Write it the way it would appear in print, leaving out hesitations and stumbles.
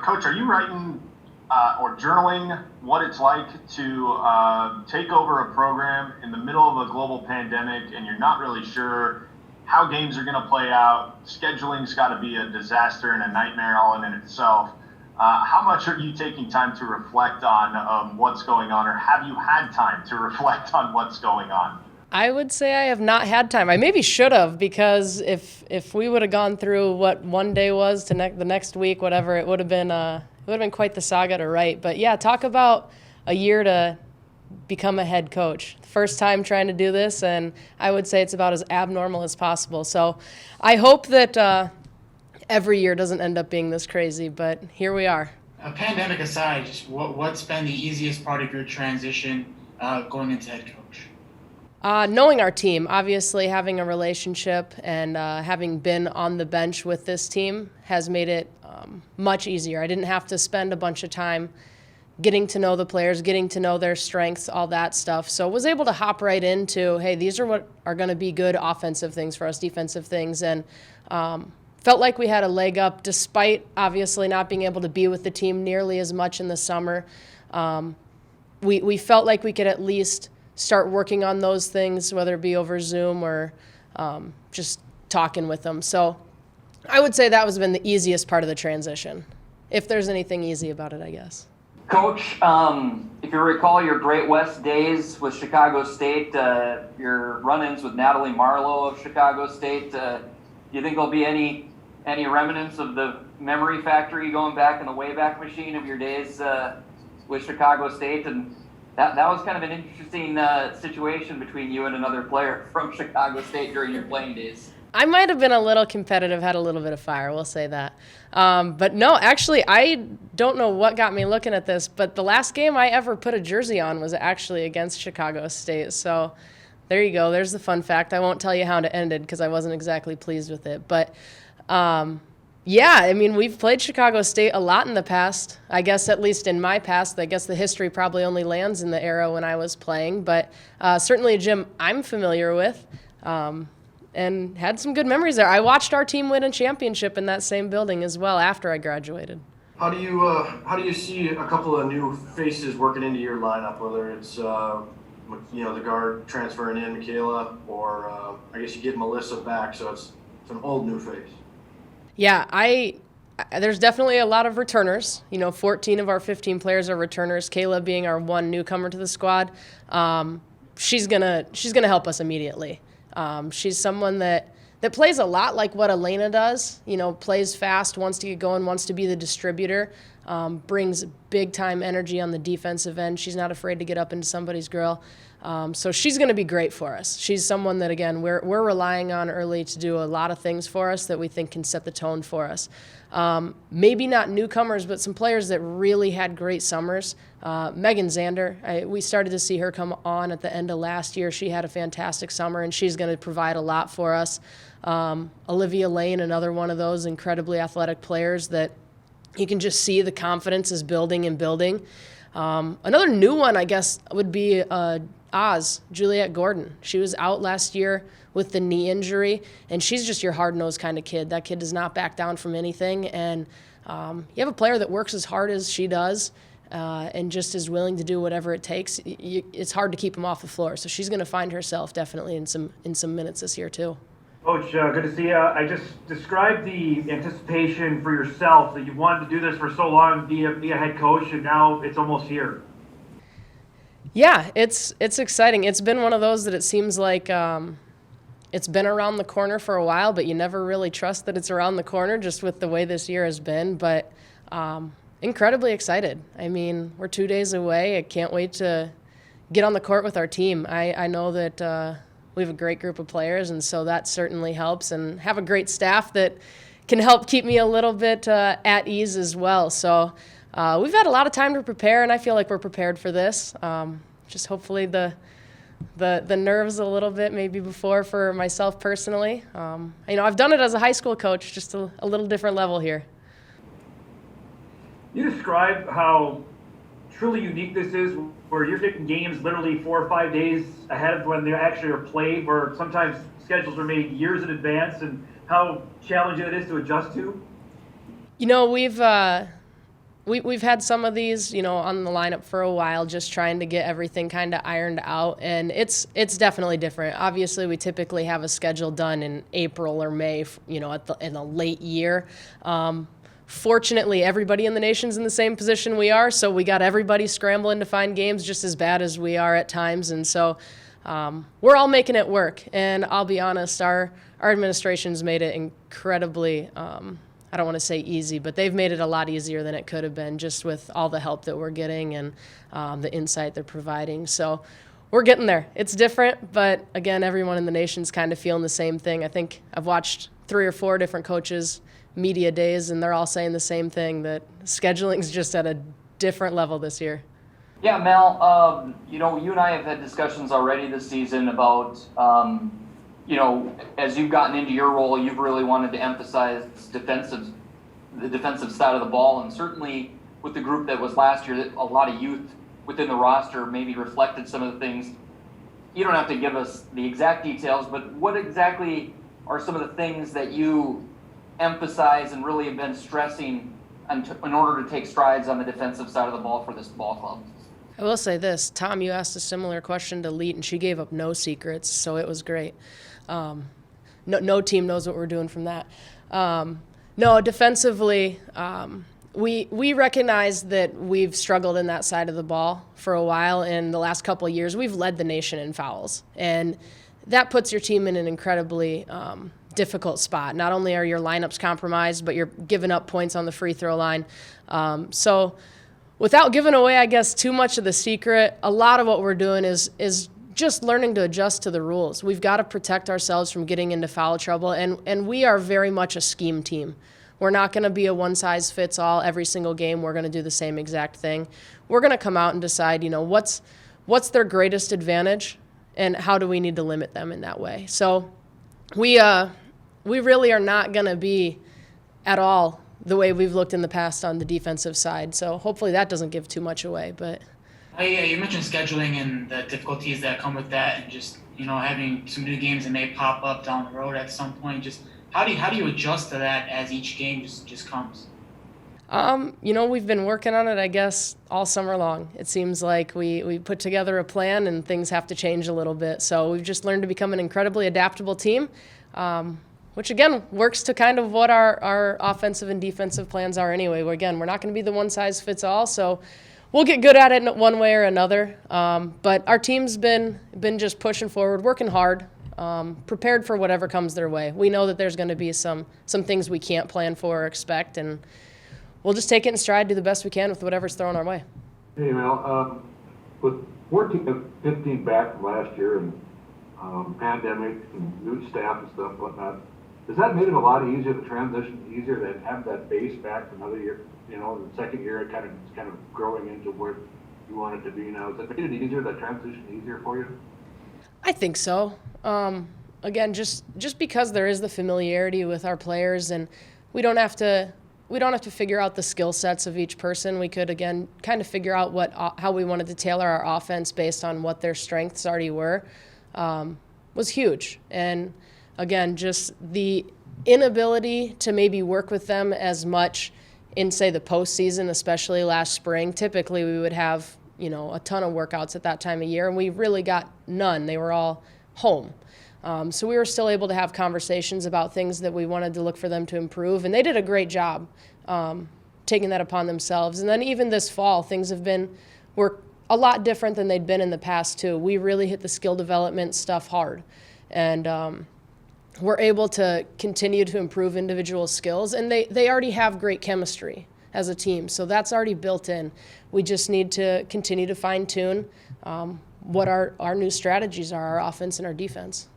Coach, are you writing or journaling what it's like to take over a program in the middle of a global pandemic and you're not really sure how games are going to play out? Scheduling's got to be a disaster and a nightmare all in itself. How much are you taking time to reflect on what's going on, or have you had time to reflect on what's going on? I would say I have not had time. I maybe should have, because if we would have gone through what one day was to the next week, whatever, it would have been quite the saga to write. But yeah, talk about a year to become a head coach. First time trying to do this, and I would say it's about as abnormal as possible. So I hope that every year doesn't end up being this crazy, but here we are. A pandemic aside, what's been the easiest part of your transition going into head coach? Knowing our team, obviously having a relationship and having been on the bench with this team has made it much easier. I didn't have to spend a bunch of time getting to know the players, getting to know their strengths, all that stuff. So was able to hop right into, hey, these are what are going to be good offensive things for us, defensive things, and felt like we had a leg up despite obviously not being able to be with the team nearly as much in the summer. We felt like we could at least start working on those things, whether it be over Zoom or just talking with them. So I would say that has been the easiest part of the transition, if there's anything easy about it, I guess. Coach, if you recall your Great West days with Chicago State, your run-ins with Natalie Marlowe of Chicago State, do you think there'll be any remnants of the memory factory going back in the Wayback Machine of your days with Chicago State? And that was kind of an interesting situation between you and another player from Chicago State during your playing days. I might have been a little competitive, had a little bit of fire, we'll say that. But no, actually, I don't know what got me looking at this, but the last game I ever put a jersey on was actually against Chicago State. So there you go. There's the fun fact. I won't tell you how it ended because I wasn't exactly pleased with it. But yeah, I mean, we've played Chicago State a lot in the past. I guess at least in my past. I guess the history probably only lands in the era when I was playing. But certainly a gym I'm familiar with. And had some good memories there. I watched our team win a championship in that same building as well after I graduated. How do you see a couple of new faces working into your lineup, whether it's the guard transferring in, Michaela, or I guess you get Melissa back, so it's an old new face. Yeah, there's definitely a lot of returners. 14 of our 15 players are returners. Kayla being our one newcomer to the squad, she's gonna help us immediately. She's someone that plays a lot like what Elena does, plays fast, wants to get going, wants to be the distributor, brings big-time energy on the defensive end. She's not afraid to get up into somebody's grill. So she's going to be great for us. She's someone that, again, we're relying on early to do a lot of things for us that we think can set the tone for us. Maybe not newcomers, but some players that really had great summers. Megan Zander, we started to see her come on at the end of last year. She had a fantastic summer, and she's going to provide a lot for us. Olivia Lane, another one of those incredibly athletic players that you can just see the confidence is building and building. Another new one, I guess, would be Juliette Gordon. She was out last year with the knee injury, and she's just your hard-nosed kind of kid. That kid does not back down from anything, and you have a player that works as hard as she does and just is willing to do whatever it takes. It's hard to keep him off the floor, so she's going to find herself definitely in some minutes this year too. Coach, good to see you. I just described the anticipation for yourself that you wanted to do this for so long, be a head coach, and now it's almost here. Yeah, it's exciting. It's been one of those that it seems like it's been around the corner for a while, but you never really trust that it's around the corner just with the way this year has been. But incredibly excited. I mean, we're 2 days away. I can't wait to get on the court with our team. I know that we have a great group of players, and so that certainly helps, and have a great staff that can help keep me a little bit at ease as well. So we've had a lot of time to prepare, and I feel like we're prepared for this. Just hopefully the nerves a little bit maybe before for myself personally. I've done it as a high school coach, just a little different level here. You describe how truly unique this is, where you're picking games literally 4 or 5 days ahead of when they actually are played, where sometimes schedules are made years in advance, and how challenging it is to adjust to? we've had some of these, on the lineup for a while, just trying to get everything kind of ironed out, and it's definitely different. Obviously, we typically have a schedule done in April or May, in the late year. Fortunately, everybody in the nation's in the same position we are, so we got everybody scrambling to find games just as bad as we are at times, and so we're all making it work. And I'll be honest, our administration's made it incredibly, I don't want to say easy, but they've made it a lot easier than it could have been, just with all the help that we're getting and the insight they're providing. So we're getting there. It's different, but again, everyone in the nation's kind of feeling the same thing. I think I've watched 3 or 4 different coaches' media days, and they're all saying the same thing, that scheduling's just at a different level this year. Yeah, Mel, you and I have had discussions already this season about, as you've gotten into your role, you've really wanted to emphasize the defensive side of the ball. And certainly with the group that was last year, a lot of youth within the roster maybe reflected some of the things. You don't have to give us the exact details, but what exactly are some of the things that you emphasize and really have been stressing in order to take strides on the defensive side of the ball for this ball club? I will say this, Tom, you asked a similar question to Leet, and she gave up no secrets, so it was great. No team knows what we're doing from that. No, defensively, we recognize that we've struggled in that side of the ball for a while. In the last couple of years, we've led the nation in fouls, and that puts your team in an incredibly difficult spot. Not only are your lineups compromised, but you're giving up points on the free throw line. So without giving away, I guess, too much of the secret, a lot of what we're doing is just learning to adjust to the rules. We've got to protect ourselves from getting into foul trouble, and we are very much a scheme team. We're not going to be a one-size-fits-all every single game. We're going to do the same exact thing. We're going to come out and decide, what's their greatest advantage, and how do we need to limit them in that way. So we really are not going to be at all the way we've looked in the past on the defensive side. So hopefully that doesn't give too much away. But you mentioned scheduling and the difficulties that come with that, and just having some new games that may pop up down the road at some point. Just how do you adjust to that as each game just comes? We've been working on it, I guess, all summer long. It seems like we put together a plan and things have to change a little bit. So we've just learned to become an incredibly adaptable team, which, again, works to kind of what our offensive and defensive plans are anyway. We're not going to be the one-size-fits-all, so we'll get good at it one way or another. But our team's been just pushing forward, working hard, prepared for whatever comes their way. We know that there's going to be some things we can't plan for or expect, and we'll just take it in stride, do the best we can with whatever's thrown our way. Hey, Mel, with 14 and 15 back from last year and pandemic and new staff and stuff, whatnot, has that made it a lot easier to transition, easier to have that base back for another year? The second year, it kind of growing into where you want it to be now. Has that made it easier, that transition easier for you? I think so. Again, just because there is the familiarity with our players, and we don't have to figure out the skill sets of each person. We could, again, kind of figure out how we wanted to tailor our offense based on what their strengths already were, was huge. And again, just the inability to maybe work with them as much in, say, the postseason, especially last spring. Typically, we would have, a ton of workouts at that time of year, and we really got none. They were all home. So we were still able to have conversations about things that we wanted to look for them to improve, and they did a great job taking that upon themselves. And then even this fall, things were a lot different than they'd been in the past, too. We really hit the skill development stuff hard, and we're able to continue to improve individual skills, and they already have great chemistry as a team, so that's already built in. We just need to continue to fine-tune what our new strategies are, our offense and our defense.